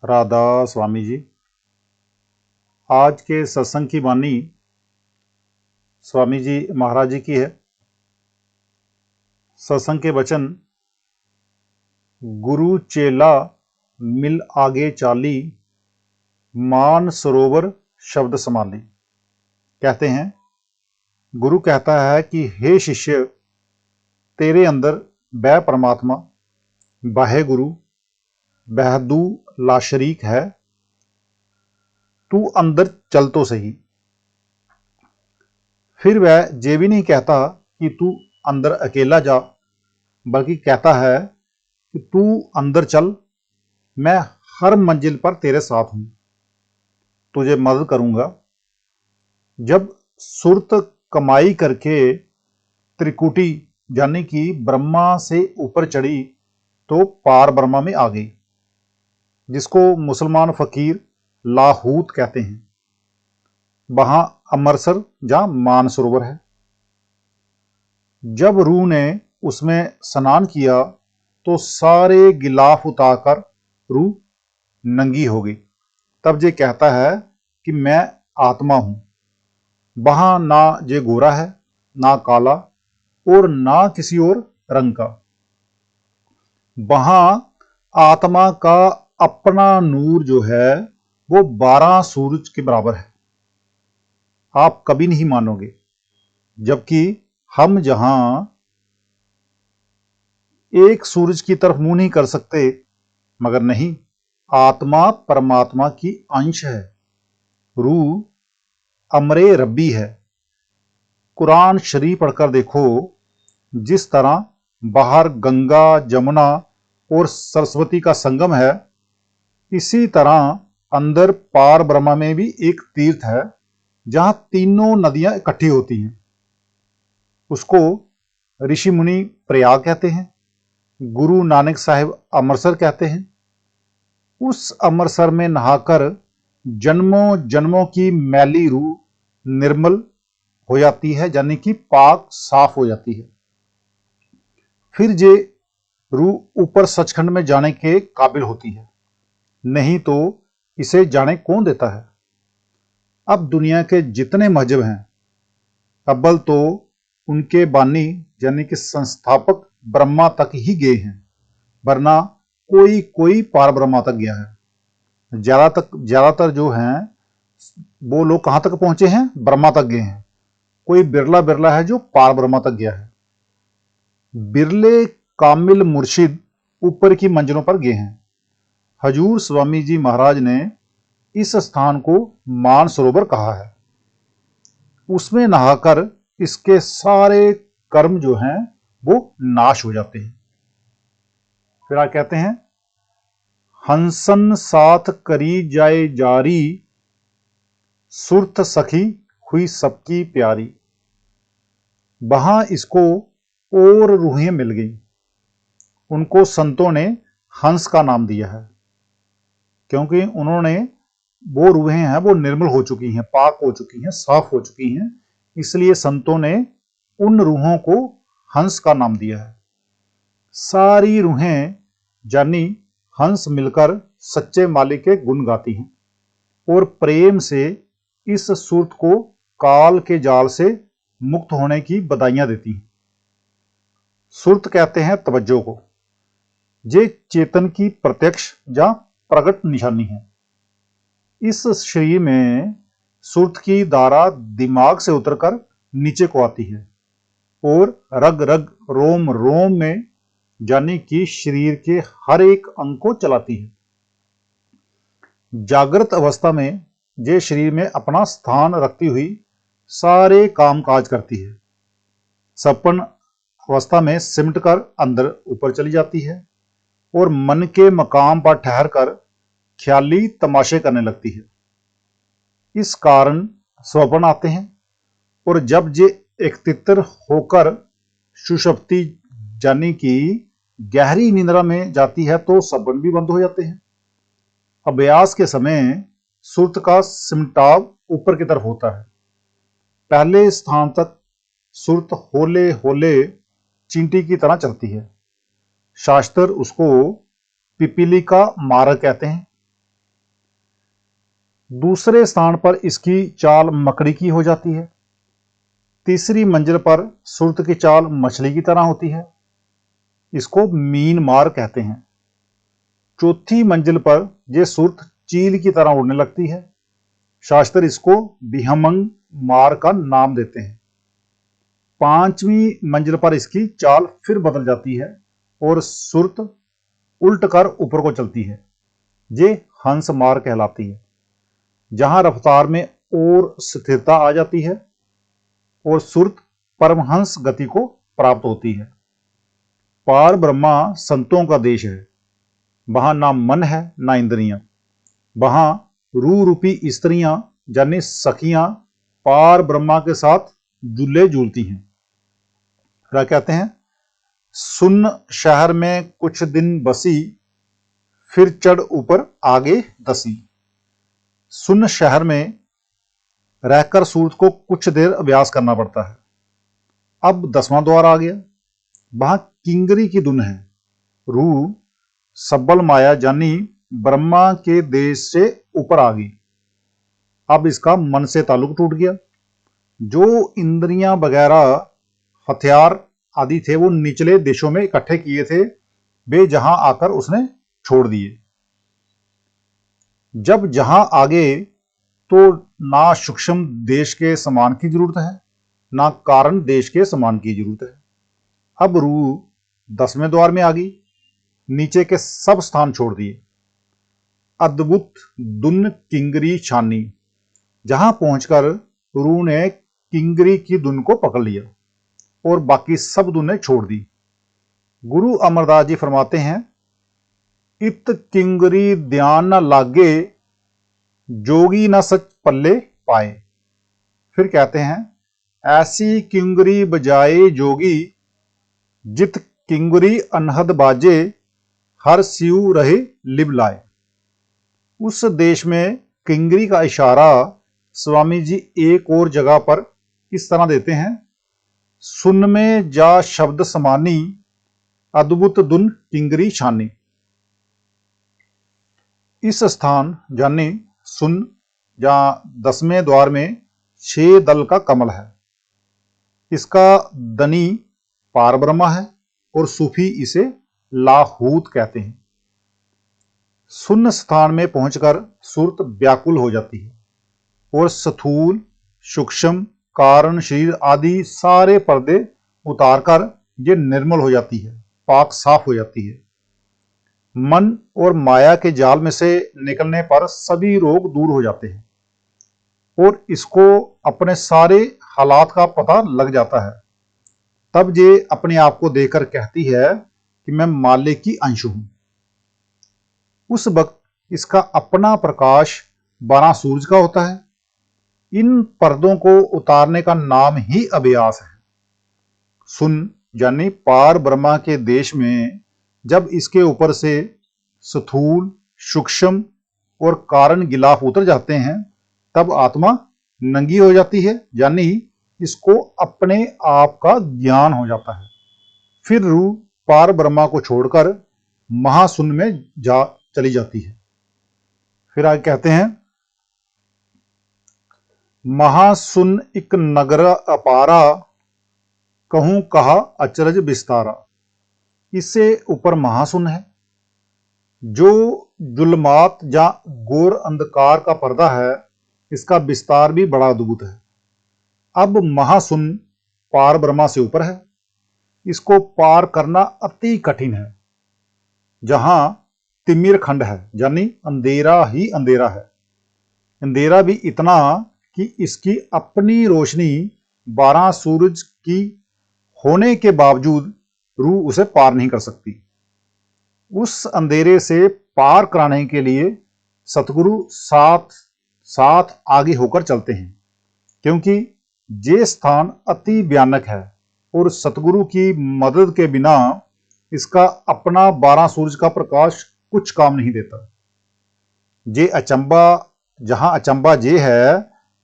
राधा स्वामी जी। आज के सत्संग की वाणी स्वामी जी महाराज जी की है। सत्संग के वचन, गुरु चेला मिल आगे चाली, मान सरोवर शब्द समाली। कहते हैं, गुरु कहता है कि हे शिष्य, तेरे अंदर वह परमात्मा वाहे गुरु बहदू लाशरीक है, तू अंदर चल तो सही। फिर वह ये भी नहीं कहता कि तू अंदर अकेला जा, बल्कि कहता है कि तू अंदर चल, मैं हर मंजिल पर तेरे साथ हूं, तुझे मदद करूंगा। जब सुरत कमाई करके त्रिकुटी यानी कि ब्रह्मा से ऊपर चढ़ी तो पार ब्रह्मा में आ गई, जिसको मुसलमान फकीर लाहूत कहते हैं। वहां अमरसर जहां मानसरोवर है। जब रूह ने उसमें स्नान किया तो सारे गिलाफ उतारकर रूह नंगी हो गई। तब ये कहता है कि मैं आत्मा हूं। वहां ना ये गोरा है, ना काला और ना किसी और रंग का। वहां आत्मा का अपना नूर जो है वो 12 सूरज के बराबर है। आप कभी नहीं मानोगे। जबकि हम जहां एक सूरज की तरफ मुंह नहीं कर सकते, मगर नहीं, आत्मा परमात्मा की अंश है। रूह अमरे रब्बी है। कुरान शरीफ पढ़कर देखो, जिस तरह बाहर गंगा जमुना और सरस्वती का संगम है, इसी तरह अंदर पार ब्रह्मा में भी एक तीर्थ है जहां तीनों नदियां इकट्ठी होती हैं। उसको ऋषि मुनि प्रयाग कहते हैं, गुरु नानक साहिब अमृतसर कहते हैं। उस अमृतसर में नहाकर जन्मों जन्मों की मैली रूह निर्मल हो जाती है, यानी कि पाक साफ हो जाती है। फिर ये रूह ऊपर सचखंड में जाने के काबिल होती है, नहीं तो इसे जाने कौन देता है। अब दुनिया के जितने मजहब हैं, अव्वल तो उनके बानी यानी कि संस्थापक ब्रह्मा तक ही गए हैं, वरना कोई कोई पार ब्रह्मा तक गया है। ज्यादातर जो हैं वो लोग कहां तक पहुंचे हैं? ब्रह्मा तक गए हैं। कोई बिरला बिरला है जो पार ब्रह्मा तक गया है। बिरले कामिल मुर्शिद ऊपर की मंजिलों पर गए हैं। हजूर स्वामी जी महाराज ने इस स्थान को मानसरोवर कहा है। उसमें नहाकर इसके सारे कर्म जो हैं वो नाश हो जाते हैं। फिर आप कहते हैं, हंसन साथ करी जाए जारी, सुरत सखी हुई सबकी प्यारी। वहां इसको और रूहें मिल गई। उनको संतों ने हंस का नाम दिया है, क्योंकि उन्होंने वो रूहें हैं वो निर्मल हो चुकी हैं, पाक हो चुकी हैं, साफ हो चुकी हैं। इसलिए संतों ने उन रूहों को हंस का नाम दिया है। सारी रूहें यानी हंस मिलकर सच्चे मालिक के गुण गाती हैं और प्रेम से इस सूरत को काल के जाल से मुक्त होने की बधाइयां देती हैं। सूरत कहते हैं तवज्जो को। ये चेतन की प्रत्यक्ष या प्रकट निशानी है। इस शरीर में सूरत की धारा दिमाग से उतरकर नीचे को आती है और रग रग रोम रोम में यानी कि शरीर के हर एक अंग को चलाती है। जागृत अवस्था में ये शरीर में अपना स्थान रखती हुई सारे काम काज करती है। सपन अवस्था में सिमट कर अंदर ऊपर चली जाती है और मन के मकाम पर ठहर कर ख्याली तमाशे करने लगती है। इस कारण स्वप्न आते हैं और जब ये एकत्रित होकर सुषुप्ति यानी कि गहरी निद्रा में जाती है तो सपन भी बंद हो जाते हैं। अभ्यास के समय सुरत का सिमटाव ऊपर की तरफ होता है। पहले स्थान तक सुरत होले होले चींटी की तरह चलती है। शास्त्र उसको पिपीली का मार्ग कहते हैं। दूसरे स्थान पर इसकी चाल मकड़ी की हो जाती है। तीसरी मंजिल पर सुरत की चाल मछली की तरह होती है, इसको मीन मार कहते हैं। चौथी मंजिल पर यह सुरत चील की तरह उड़ने लगती है, शास्त्र इसको बिहमंग मार का नाम देते हैं। पांचवी मंजिल पर इसकी चाल फिर बदल जाती है और सुरत उल्ट कर ऊपर को चलती है, ये हंस मार कहलाती है, जहां रफ्तार में और स्थिरता आ जाती है और सुरत परमहंस गति को प्राप्त होती है। पार ब्रह्मा संतों का देश है, वहां ना मन है ना इंद्रियां, वहां रू रूपी स्त्रियां यानी सखियां पार ब्रह्मा के साथ झूले झूलती हैं। क्या कहते हैं, सुन शहर में कुछ दिन बसी, फिर चढ़ ऊपर आगे दसी। सुन शहर में रहकर सूरत को कुछ देर अभ्यास करना पड़ता है। अब 10वां द्वार आ गया, वहां किंगरी की धुन है। रू सबल माया यानी ब्रह्मा के देश से ऊपर आ गई। अब इसका मन से ताल्लुक टूट गया। जो इंद्रियां वगैरह हथियार आदि थे वो निचले देशों में इकट्ठे किए थे, वे जहां आकर उसने छोड़ दिए। जब जहां आगे तो ना सूक्ष्म देश के समान की जरूरत है, ना कारण देश के समान की जरूरत है। अब रू 10वें द्वार में आ गई, नीचे के सब स्थान छोड़ दिए। अद्भुत धुन किंगरी छानी, जहां पहुंचकर रू ने किंगरी की धुन को पकड़ लिया और बाकी सब धुनें छोड़ दी। गुरु अमरदास जी फरमाते हैं, इत किंगरी ध्यान न लागे, जोगी न सच पल्ले पाए। फिर कहते हैं, ऐसी किंगरी बजाए जोगी, जित किंगरी अनहद बाजे, हर सिउ रहे लिब लाए। उस देश में किंगरी का इशारा स्वामी जी एक और जगह पर इस तरह देते हैं, सुन में जा शब्द समानी, अद्भुत धुन किंगरी छानी। इस स्थान यानी सुन या 10वें द्वार में 6 दल का कमल है। इसका दनी पार ब्रह्मा है और सूफी इसे लाहूत कहते हैं। सुन्न स्थान में पहुंचकर सुरत व्याकुल हो जाती है और स्थूल सूक्ष्म कारण शरीर आदि सारे पर्दे उतारकर ये निर्मल हो जाती है, पाक साफ हो जाती है। मन और माया के जाल में से निकलने पर सभी रोग दूर हो जाते हैं और इसको अपने सारे हालात का पता लग जाता है। तब ये अपने आप को देखकर कहती है कि मैं मालिक की अंश हूं। उस वक्त इसका अपना प्रकाश 12 सूरज का होता है। इन पर्दों को उतारने का नाम ही अभ्यास है। सुन यानी पार ब्रह्मा के देश में जब इसके ऊपर से स्थूल सूक्ष्म और कारण गिलाफ उतर जाते हैं, तब आत्मा नंगी हो जाती है, यानी इसको अपने आप का ज्ञान हो जाता है। फिर रूह पार ब्रह्मा को छोड़कर महाशून्य में जा चली जाती है। फिर आगे कहते हैं, महाशून्य इक नगर अपारा, कहूं कहा अचरज विस्तारा। इससे ऊपर महाशून्य है। जो जुल्मात या घोर अंधकार का पर्दा है, इसका विस्तार भी बड़ा अद्भुत है। अब महाशून्य पार ब्रह्मा से ऊपर है। इसको पार करना अति कठिन है। जहां तिमिर खंड है, यानी अंधेरा ही अंधेरा है। अंधेरा भी इतना कि इसकी अपनी रोशनी 12 सूरज की होने के बावजूद रूह उसे पार नहीं कर सकती। उस अंधेरे से पार कराने के लिए सतगुरु साथ साथ आगे होकर चलते हैं, क्योंकि ये स्थान अति भयानक है और सतगुरु की मदद के बिना इसका अपना 12 सूरज का प्रकाश कुछ काम नहीं देता। ये अचंबा, जहां अचंबा ये है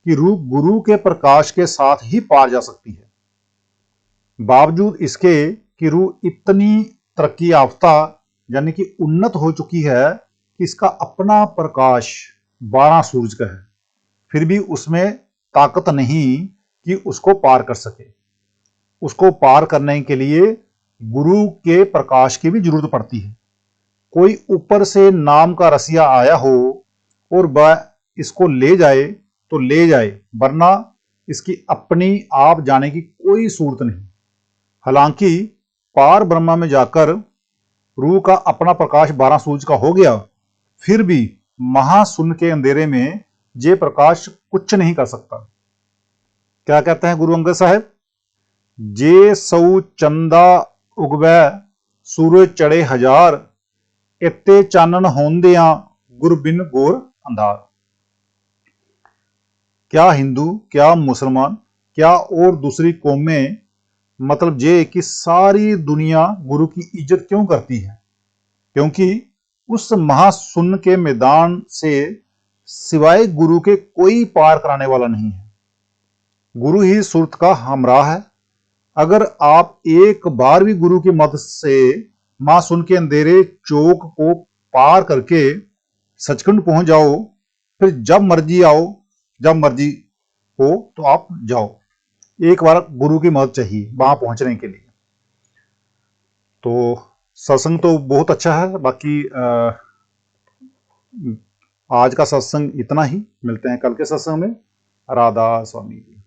कि रूह गुरु के प्रकाश के साथ ही पार जा सकती है। बावजूद इसके कि रूह इतनी तरक्की याफ्ता यानी कि उन्नत हो चुकी है कि इसका अपना प्रकाश 12 सूरज का है, फिर भी उसमें ताकत नहीं कि उसको पार कर सके। उसको पार करने के लिए गुरु के प्रकाश की भी जरूरत पड़ती है। कोई ऊपर से नाम का रसिया आया हो और वह इसको ले जाए तो ले जाए, वरना इसकी अपनी आप जाने की कोई सूरत नहीं। हालांकि पार ब्रह्मा में जाकर रूह का अपना प्रकाश 12 सूरज का हो गया, फिर भी महाशून्य के अंधेरे में ये प्रकाश कुछ नहीं कर सकता। क्या कहते हैं गुरु अंगद साहब? जे सऊ चंदा उगवै सूरज चढ़े हजार, इत्ते चानन होंदियां गुर बिन गोर अंधार। क्या हिंदू, क्या मुसलमान, क्या और दूसरी कौमें, मतलब ये कि सारी दुनिया गुरु की इज्जत क्यों करती है? क्योंकि उस महाशून्य के मैदान से सिवाय गुरु के कोई पार कराने वाला नहीं है। गुरु ही सुरत का हमराह है। अगर आप एक बार भी गुरु की मदद से महाशून्य के अंधेरे चौक को पार करके सचखंड पहुंच जाओ, फिर जब मर्जी आओ, जब मर्जी हो तो आप जाओ। एक बार गुरु की मदद चाहिए वहां पहुंचने के लिए। तो सत्संग तो बहुत अच्छा है। बाकी आज का सत्संग इतना ही। मिलते हैं कल के सत्संग में। राधा स्वामी जी।